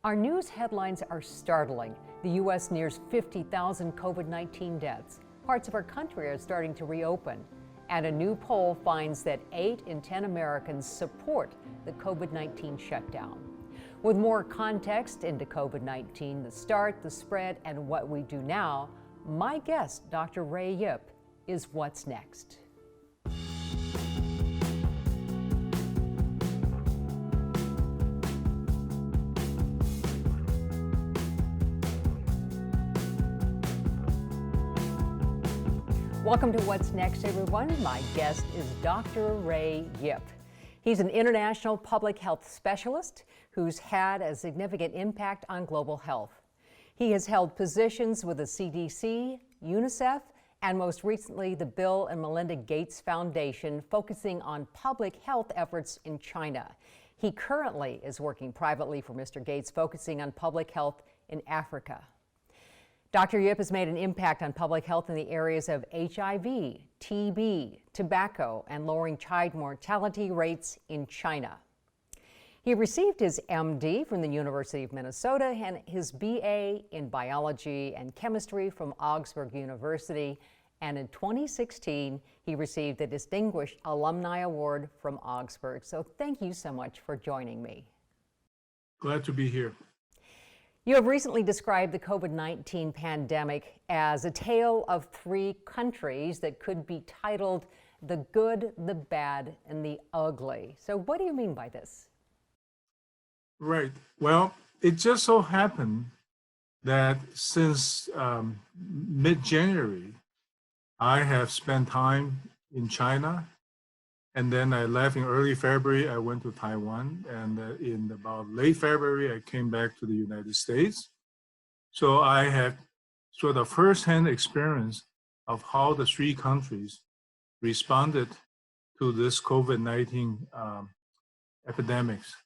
Our news headlines are startling. The U.S. nears 50,000 COVID-19 deaths. Parts of our country are starting to reopen. And a new poll finds that 8 in 10 Americans support the COVID-19 shutdown. With more context into COVID-19, the start, the spread, and what we do now, my guest, Dr. Ray Yip, is What's Next. Welcome to What's Next, everyone. My guest is Dr. Ray Yip. He's an international public health specialist who's had a significant impact on global health. He has held positions with the CDC, UNICEF, and most recently the Bill and Melinda Gates Foundation, focusing on public health efforts in China. He currently is working privately for Mr. Gates, focusing on public health in Africa. Dr. Yip has made an impact on public health in the areas of HIV, TB, tobacco, and lowering child mortality rates in China. He received his MD from the University of Minnesota and his BA in biology and chemistry from Augsburg University. And in 2016, he received the Distinguished Alumni Award from Augsburg. So thank you so much for joining me. Glad to be here. You have recently described the COVID-19 pandemic as a tale of 3 countries that could be titled the good, the bad, and the ugly. So what do you mean by this? Right. Well, it just so happened that since mid-January, I have spent time in China, and then I left in early February. I went to Taiwan, and in about late February, I came back to the United States. So I had sort of firsthand experience of how the 3 countries responded to this COVID-19 epidemics.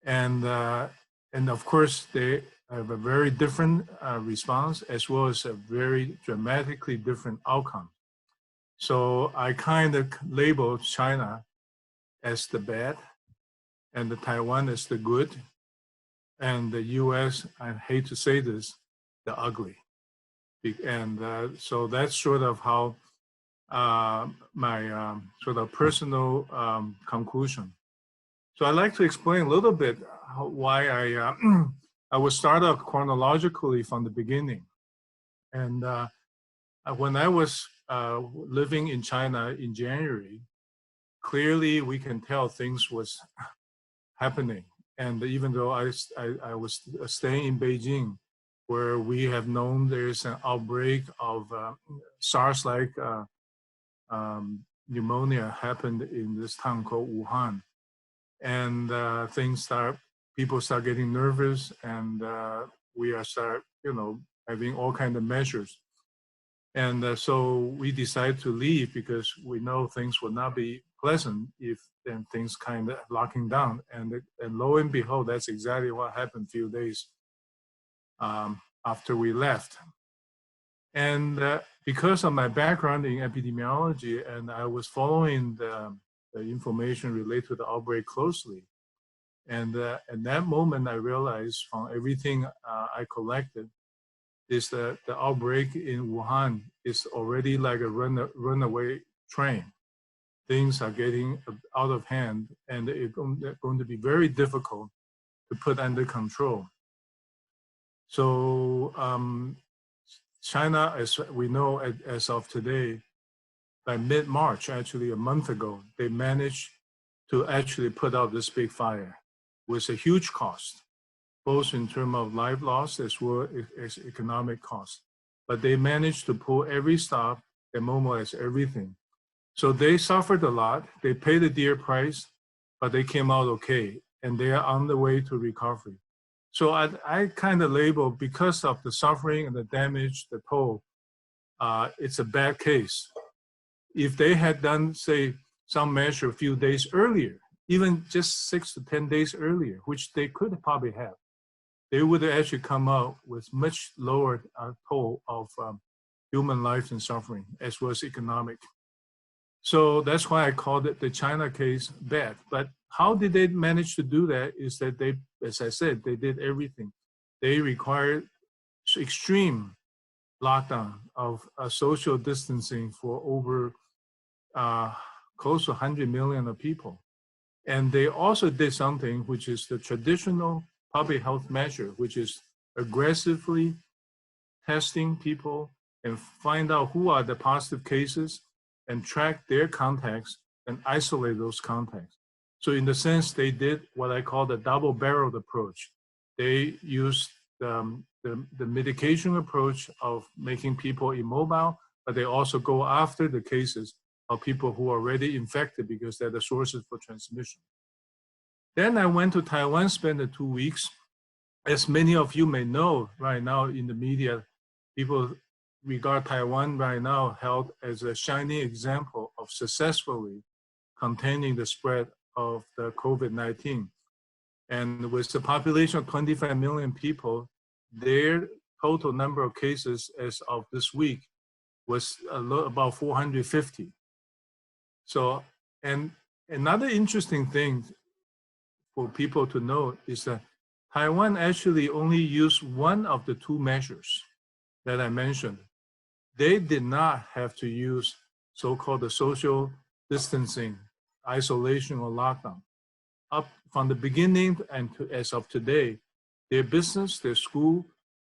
And of course, they have a very different response, as well as a very dramatically different outcome. So I kind of labeled China as the bad, and the Taiwan as the good, and the US, I hate to say this, the ugly. And so that's sort of how my sort of personal conclusion. So I'd like to explain a little bit why I will start off chronologically from the beginning. And when I was living in China in January, clearly we can tell things was happening. And even though I was staying in Beijing, where we have known there's an outbreak of SARS-like pneumonia happened in this town called Wuhan. And people start getting nervous, and we start, having all kinds of measures. And so we decided to leave because we know things will not be pleasant if then things kind of locking down. And lo and behold, that's exactly what happened a few days after we left. And because of my background in epidemiology, and I was following the information related to the outbreak closely. And at that moment, I realized from everything I collected, is that the outbreak in Wuhan is already like a runaway train. Things are getting out of hand, and it's going to be very difficult to put under control. So China, as we know, as of today, by mid-March, actually a month ago, they managed to actually put out this big fire with a huge cost, both in terms of life loss as well as economic cost. But they managed to pull every stop and mobilize everything. So they suffered a lot. They paid a dear price, but they came out okay, and they are on the way to recovery. So I kind of label, because of the suffering and the damage, the toll, it's a bad case. If they had done, say, some measure a few days earlier, even just 6 to 10 days earlier, which they could probably have, they would have actually come out with much lower toll of human life and suffering, as well as economic. So that's why I called it the China case bad. But how did they manage to do that is that they, as I said, they did everything. They required extreme lockdown of social distancing for over close to 100 million of people. And they also did something which is the traditional public health measure, which is aggressively testing people and find out who are the positive cases and track their contacts and isolate those contacts. So in the sense, they did what I call the double-barreled approach. They used the mitigation approach of making people immobile, but they also go after the cases of people who are already infected because they're the sources for transmission. Then I went to Taiwan, spent the 2 weeks. As many of you may know, right now in the media, people regard Taiwan right now held as a shining example of successfully containing the spread of the COVID-19. And with the population of 25 million people, their total number of cases as of this week was about 450. So, and another interesting thing for people to know is that Taiwan actually only used one of the two measures that I mentioned. They did not have to use so-called the social distancing, isolation, or lockdown. Up from the beginning and as of today, their business, their school,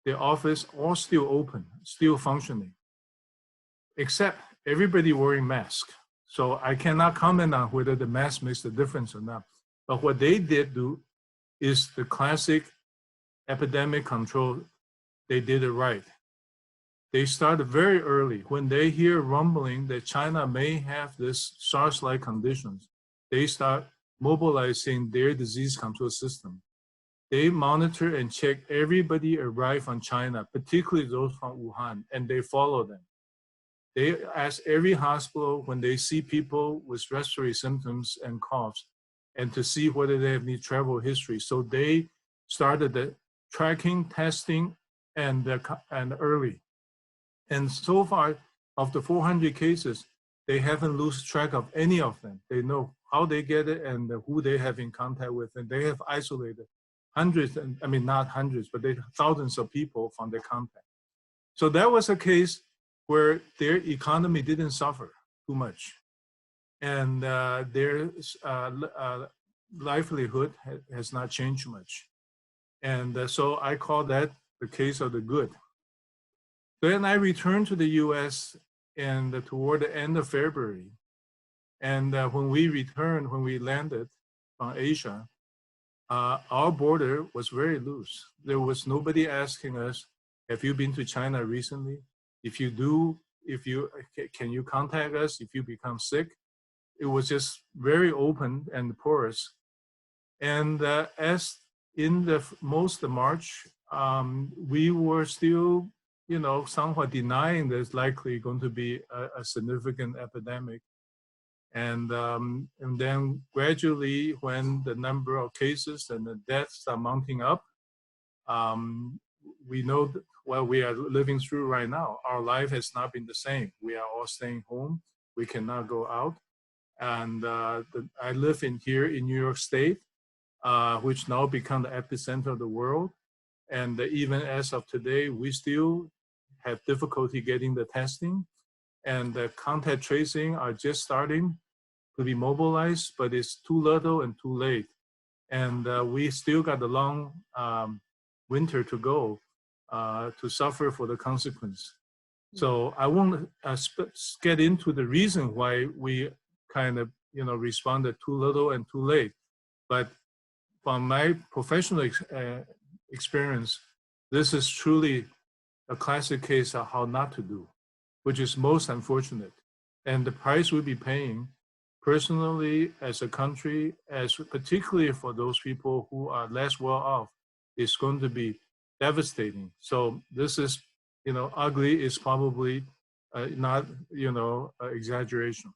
their office, all still open, still functioning, except everybody wearing masks. So I cannot comment on whether the mask makes a difference or not. But what they did do is the classic epidemic control. They did it right. They started very early. When they hear rumbling that China may have this SARS-like conditions, they start mobilizing their disease control system. They monitor and check everybody arrive from China, particularly those from Wuhan, and they follow them. They ask every hospital when they see people with respiratory symptoms and coughs, and to see whether they have any travel history. So they started the tracking, testing, and early. And so far, of the 400 cases, they haven't lost track of any of them. They know how they get it and who they have in contact with, and they have isolated hundreds, I mean, not hundreds, but thousands of people from their contact. So that was a case where their economy didn't suffer too much. And their livelihood has not changed much. And so I call that the case of the good. Then I returned to the US and toward the end of February. And when we landed from Asia, our border was very loose. There was nobody asking us, have you been to China recently? If you do, can you contact us if you become sick? It was just very open and porous. And as in the most of March, we were still, somewhat denying there's likely going to be a significant epidemic. And then gradually, when the number of cases and the deaths are mounting up, we know what we are living through right now. Our life has not been the same. We are all staying home. We cannot go out. And I live here in New York State, which now become the epicenter of the world. And even as of today, we still have difficulty getting the testing. And the contact tracing are just starting to be mobilized, but it's too little and too late. And we still got a long winter to go to suffer for the consequence. So I won't get into the reason why we kind of, responded too little and too late. But from my professional experience, this is truly a classic case of how not to do, which is most unfortunate. And the price we'll be paying personally as a country, as particularly for those people who are less well off, is going to be devastating. So this is, ugly is probably not, exaggeration.